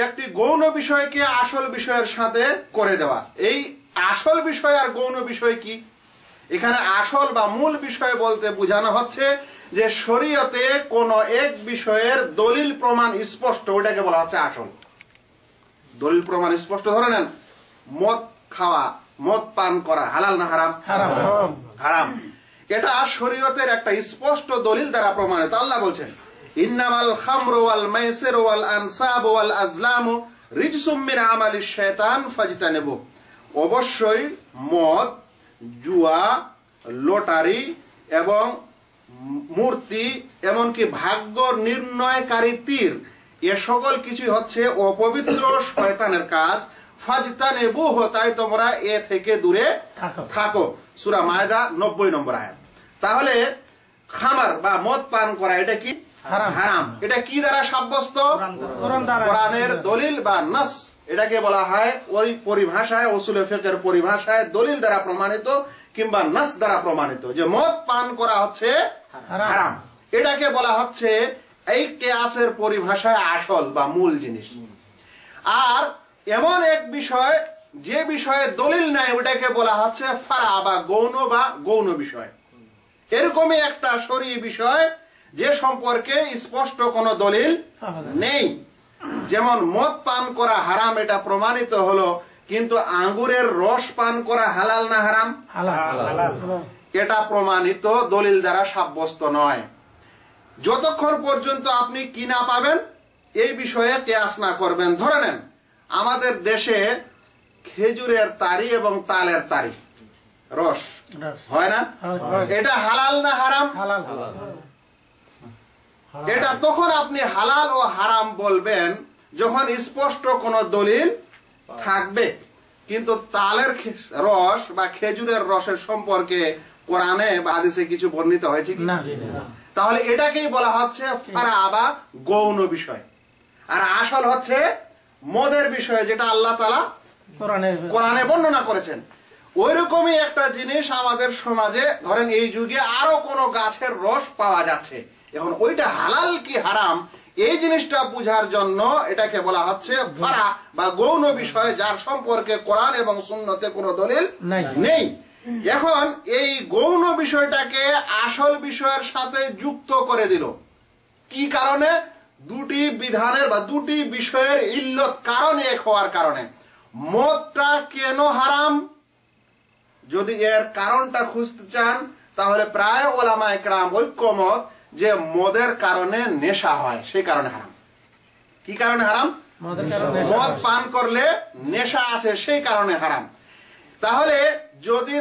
একটি গৌণ বিষয়কে আসল বিষয়ের সাথে করে দেওয়া। এই আসল বিষয় আর গৌণ বিষয় কি? এখানে আসল বা মূল বিষয় বলতে বোঝানো হচ্ছে যে শরীয়তে কোন এক বিষয়ের দলিল প্রমাণ স্পষ্ট, ওটাকে বলা হচ্ছে আসল। দলিল প্রমাণ স্পষ্ট, ধরে নেন মদ খাওয়া, মদ পান করা হালাল না হারাম? হারাম। এটা শরীয়তের একটা স্পষ্ট দলিল দ্বারা প্রমাণিত। আল্লাহ বলছেন ইন্নামাল খামরু ওয়াল মাইসিরু ওয়াল আনসাবু ওয়াল আজলামু রিজসুম মিন আমালিশ শায়তান ফাজতানিবু। অবশ্যই মদ, জুয়া, লটারি এবং মূর্তি, এমনকি ভাগ্য নির্ণয়কারী তীর, এ সকল কিছুই হচ্ছে অপবিত্র শয়তানের কাজ। ফাজতানিবুহু, তাই তোমরা এ থেকে দূরে থাকো। সূরা মায়দা 90 নম্বর আয়াত। তাহলে খামার বা মদ পান করা এটা কি? হারাম। এটা কি দ্বারা সাব্যস্ত? কোরআনের দলিল বা নাস। এটাকে বলা হয় ওই পরিভাষায়, উসুলে ফিকহের পরিভাষায় দলিল দ্বারা প্রমাণিত কিংবা নাস দ্বারা প্রমাণিত যে মদ পান করা হচ্ছে হারাম। এটাকে বলা হচ্ছে এই কিয়াসের পরিভাষায় আসল বা মূল জিনিস। আর এমন এক বিষয় যে বিষয়ে দলিল নাই, ওটাকে বলা হচ্ছে ফারা বা গৌণ বিষয়। এরকমই একটা শরঈ বিষয় যে সম্পর্কে স্পষ্ট কোনো দলিল নেই। যেমন মদ পান করা হারাম, এটা প্রমাণিত হলো, কিন্তু আঙ্গুরের রস পান করা হালাল না হারাম? এটা প্রমাণিত দলিল দ্বারা সাব্যস্ত নয়। যতক্ষণ পর্যন্ত আপনি কি না পাবেন এই বিষয়ে কিয়াস না করবেন। ধরে নেন আমাদের দেশে খেজুরের তারি এবং তালের তারি রস হয় না, এটা হালাল না হারাম? এটা তখন আপনি হালাল ও হারাম বলবেন যখন স্পষ্ট কোন দলিল থাকবে। কিন্তু তালের রস বা খেজুরের রসের সম্পর্কে কোরআনে বা হাদিসে কিছু বর্ণিত হয়েছে কি? তাহলে এটাকেই বলা হচ্ছে ফারা বা গৌণ বিষয়। আর আসল হচ্ছে মদের বিষয়, যেটা আল্লাহ তাআলা কোরআনে বর্ণনা করেছেন। ওইরকমই একটা জিনিস আমাদের সমাজে ধরেন এই যুগে আরো কোন গাছের রস পাওয়া যাচ্ছে, এখন ওইটা হালাল কি হারাম এই জিনিসটা বুঝার জন্য এটাকে বলা হচ্ছে ফারা বা গৌণ বিষয়, যার সম্পর্কে কোরআন এবং সুন্নতে কোনো দলিল নেই। এখন এই গৌণ বিষয়টাকে আসল বিষয়ের সাথে যুক্ত করে দিল। কি কারণে? দুটি বিধানের বা দুটি বিষয়ের ইল্লত কারণ এক হওয়ার কারণে। মদটা কেন হারাম? যদি এর কারণটা খুঁজতে চান তাহলে প্রায় ওলামায়ে কেরাম ঐক্যমত যে মদের কারণে নেশা হয়, সেই কারণে হারাম। কি কারণে হারাম? মদ পান করলে নেশা আছে, সেই কারণে হারাম। তাহলে যদি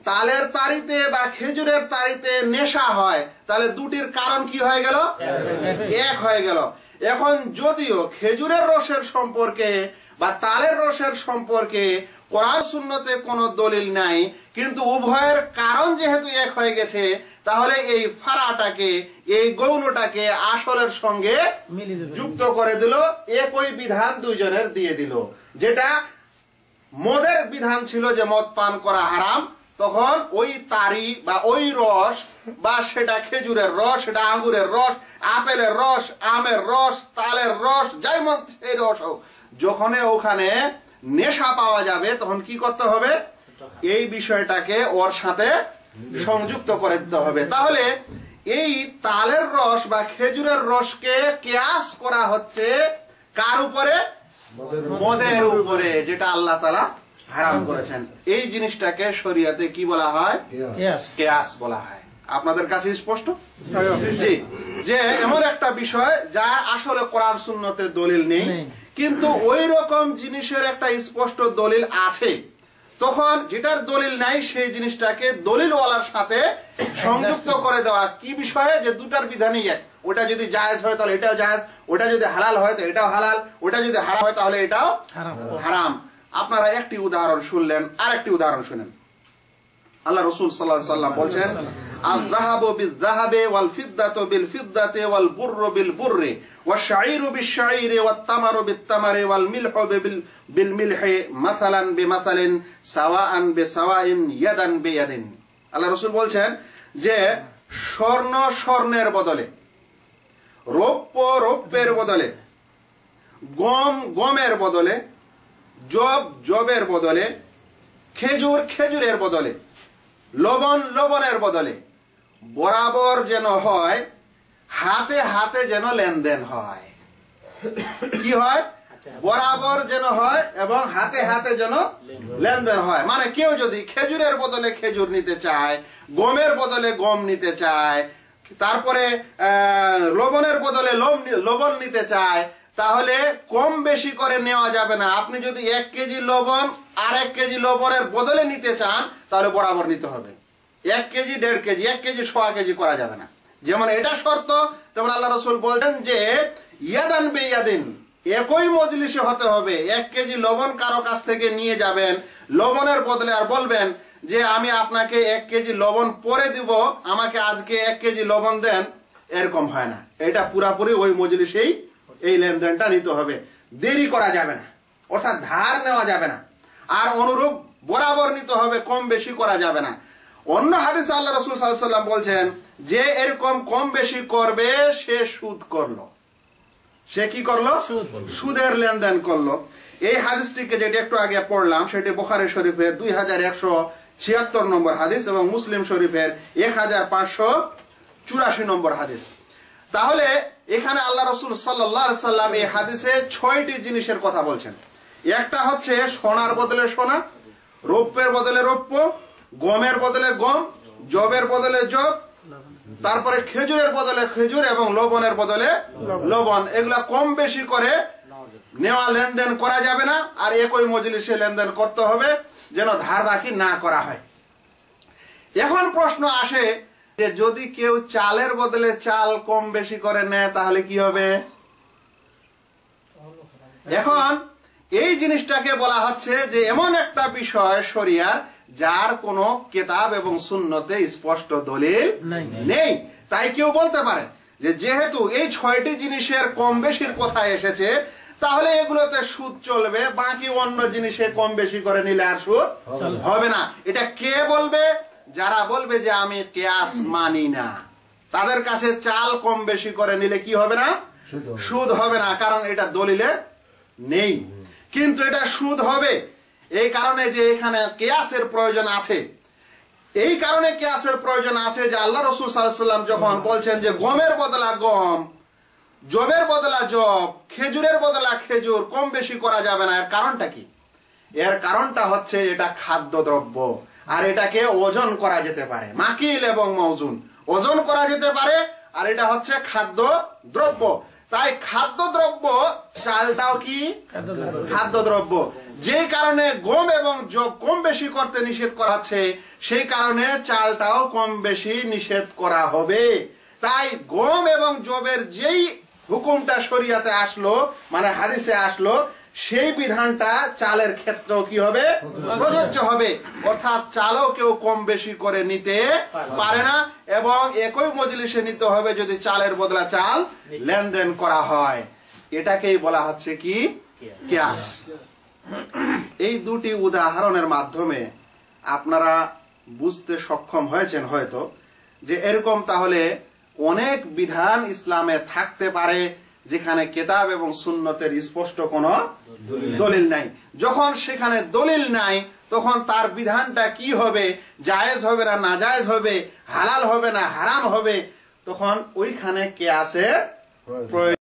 তালের তারিতে বা খেজুরের তারিতে নেশা হয়, তাহলে দুটির কারণ কি হয়ে গেল? এক হয়ে গেল। এখন যদিও খেজুরের রসের সম্পর্কে বা তালের রসের সম্পর্কে কোরআন সুন্নতে কোনো দলিল নাই, কিন্তু উভয়ের কারণ যেহেতু এক হয়ে গেছে, তাহলে এই ফারাটাকে, এই গৌণটাকে আসলের সঙ্গে যুক্ত করে দিল, একই বিধান দুইজনের দিয়ে দিল। যেটা মদের বিধান ছিল যে মদ পান করা হারাম, তখন ওই তারি বা ওই রস বা সেটা খেজুরের রস, সেটা আঙ্গুরের রস, আপেলের রস, আমের রস, তালের রস, যাই মন সেই রস হোক, যখন ওখানে নেশা পাওয়া যাবে তখন কি করতে হবে? এই বিষয়টাকে ওর সাথে সংযুক্ত করে দিতে হবে। তাহলে এই তালের রস বা খেজুরের রসকে কিয়াস করা হচ্ছে কার উপরে? মদের উপরে, যেটা আল্লাহ তাআলা হারাম করেছেন। এই জিনিসটাকে শরীয়তে কি বলা হয়? কিয়াস বলা হয়। আপনাদের কাছে স্পষ্ট? জি, যে এমন একটা বিষয় যা আসলে কোরআন সুন্নতের দলিল নেই, কিন্তু ওই রকম জিনিসের একটা স্পষ্ট দলিল আছে, তখন যেটার দলিল নাই সেই জিনিসটাকে দলিলওয়ালার সাথে সংযুক্ত করে দেওয়া। কি বিষয়ে? যে দুটার বিধানই এক। ওটা যদি জায়েজ হয় তাহলে এটাও জায়েজ, ওটা যদি হালাল হয় তো এটাও হালাল, ওটা যদি হারাম হয় তাহলে এটাও হারাম। আপনারা একটি উদাহরণ শুনলেন, আরেকটি উদাহরণ শুনেন। আল্লাহ রাসূল সাল্লাল্লাহু আলাইহি ওয়াসাল্লাম বলছেন, আয-যাহাবু বিয-যাহাবি ওয়াল ফিদ্দাতু বিল ফিদ্দাতি ওয়াল বুররু বিল বুররি ওয়াশ-শাঈরু বিশ-শাঈরি ওয়াত-তামারু বিত-তামারি ওয়াল মিলহু বিল মিলহি মাসালান বিমাসালিন সাওয়াআন বিসাওয়াইন ইয়াদান বিয়াদিন। আল্লাহ রাসূল বলছেন যে স্বর্ণ স্বর্ণের বদলে, রৌপ্য রৌপ্যের বদলে, গম গমের বদলে, জব জবের বদলে, খেজুর খেজুরের বদলে, লবণ লবণের বদলে বরাবর যেন হয়, হাতে হাতে যেন লেনদেন হয়। কি হয়? বরাবর যেন হয় এবং হাতে হাতে যেন লেনদেন হয়। মানে কেউ যদি খেজুরের বদলে খেজুর নিতে চায়, গমের বদলে গম নিতে চায়, তারপরে লবণের বদলে লবণ নিতে চায়, তাহলে কম বেশি করে নেওয়া যাবে না। আপনি যদি 1 কেজি লবণ আর 1 কেজি লবণের বদলে নিতে চান, তাহলে বরাবর নিতে হবে। 1 কেজি 1.5 কেজি, 1 কেজি 1.5 কেজি করা যাবে না। যেমন এটা শর্ত, তেমন আল্লাহ রসুল বলছেন যে ইয়াদান বেয়াদিন, একই মজলিসে হতে হবে। 1 কেজি লবণ কারো কাছ থেকে নিয়ে যাবেন লবণের বদলে, আর বলবেন যে আমি আপনাকে 1 কেজি লবণ পরে দিব, আমাকে আজকে 1 কেজি লবণ দেন, এরকম হয় না। এটা পুরাপুরি ওই মজলিসেই এই লেনদেনটা নিতে হবে, দেরি করা যাবে না, অর্থাৎ ধার নেওয়া যাবে না। আর অনুরূপ বরাবর নিতে হবে, কম বেশি করা যাবে না। অন্য হাদিসে আল্লাহ রাসূল সাল্লাল্লাহু আলাইহি ওয়াসাল্লাম বলছেন যে এরকম কম বেশি করবে সে সুদ করলো। সে কি করলো? সুদের লেনদেন করলো। এই হাদিসটিকে যেটা একটু আগে পড়লাম, সেটি বুখারী শরীফের 2176 নম্বর হাদিস এবং মুসলিম শরীফের 1584 নম্বর হাদিস। তাহলে এখানে আল্লাহ রাসূল সাল্লাল্লাহু আলাইহি সাল্লাম এই হাদিসে 6টি জিনিসের কথা বলছেন। একটা হচ্ছে সোনার বদলে সোনা, রৌপ্যের বদলে রৌপ্য, গমের বদলে গম, জবের বদলে জব, তারপরে খেজুরের বদলে খেজুর এবং লবণের বদলে লবণ। এগুলা কম বেশি করে নেওয়া লেনদেন করা যাবে না, আর একই মজলিসে লেনদেন করতে হবে, যেন ধার বাকি না করা হয়। এখন প্রশ্ন আসে যে যদি কেউ চালের বদলে চাল কম বেশি করে নেয়, তাহলে কি হবে? এখন এই জিনিসটাকে বলা হচ্ছে যে এমন একটা বিষয় শরিয়ার যার কোনো কিতাব এবং সুন্নতে স্পষ্ট দলিল নেই। তাই কেউ বলতে পারে যে যেহেতু এই 6টি জিনিসের কম বেশির কথা এসেছে, তাহলে এগুলোতে সুদ চলবে, বাকি অন্য জিনিসে কম বেশি করে নিলে আর সুদ হবে না। এটা কে বলবে? যারা বলবে যে আমি কিয়াস মানি না, তাদের কাছে চাল কম বেশি করে নিলে কি হবে না? সুদ হবে না, কারণ এটা দলিলে নেই। কিন্তু এটা সুদ হবে এই কারণে যে এখানে কিয়াসের প্রয়োজন আছে। এই কারণে কিয়াসের প্রয়োজন আছে যে আল্লাহ রাসূল সাল্লাল্লাহু আলাইহি ওয়াসাল্লাম যখন বলছেন যে গমের বদলা গম, জবের বদলা জব, খেজুরের বদলা খেজুর কম বেশি করা যাবে না, এর কারণটা কি? এর কারণটা হচ্ছে এটা খাদ্যদ্রব্য, আর এটাকে ওজন করা যেতে পারে, মাকিল এবং মওজুন ওজন করা যেতে পারে, আর এটা হচ্ছে খাদ্য দ্রব্য। তাই খাদ্যদ্রব্য, চালটাও কি খাদ্যদ্রব্য। যে কারণে গম এবং জব কম বেশি করতে নিষেধ করা হচ্ছে, সেই কারণে চালটাও কম বেশি নিষেধ করা হবে। তাই গম এবং জবের যেই হুকুমটা শরিয়াতে আসলো, মানে হাদিসে আসলো, সেই বিধানটা চালের ক্ষেত্রেও কি হবে? প্রযোজ্য হবে। অর্থাৎ চালও কেউ কম বেশি করে নিতে পারে না, এবং একই মজলিসে নিতে হবে যদি চালের বদলা চাল লেনদেন করা হয়। এটাকেই বলা হচ্ছে কি? কিয়াস। এই দুটি উদাহরণের মাধ্যমে আপনারা বুঝতে সক্ষম হয়েছেন হয়তো যে এরকম তাহলে অনেক বিধান ইসলামে থাকতে পারে যেখানে কিতাব এবং সুন্নতের স্পষ্ট কোনো দলিল নাই। যখন সেখানে দলিল নাই, তখন তার বিধানটা কি হবে? জায়েজ হবে না নাজায়েজ হবে, হালাল হবে না হারাম হবে, তখন ওইখানে কিয়াসের প্রয়োজন।